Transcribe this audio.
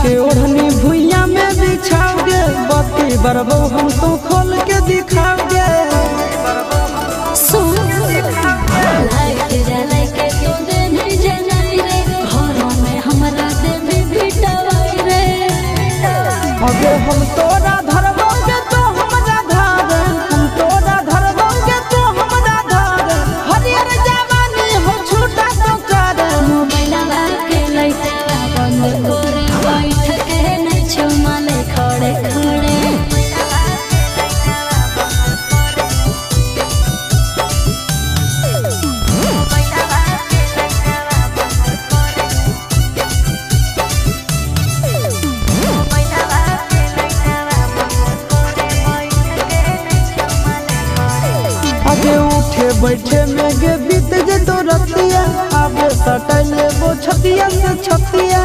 के ओढ़नी भुइया में बिछाओगे, बत्ती बरबो हम तो खोल के दिखाओगे। अगे हम तोरा धरबोगे तो हमरा धार, हम तोरा धरबोगे तो हमरा धार, हरियर जवानी हो छूटा तो कर। मोबाइलवा के लइटवा बंद करे बैठ के न छुमाले खड़े खड़े। आगे उठे बैठे में गे बीत जे तो रतिया, आगे सटैले वो छतिया से छतिया।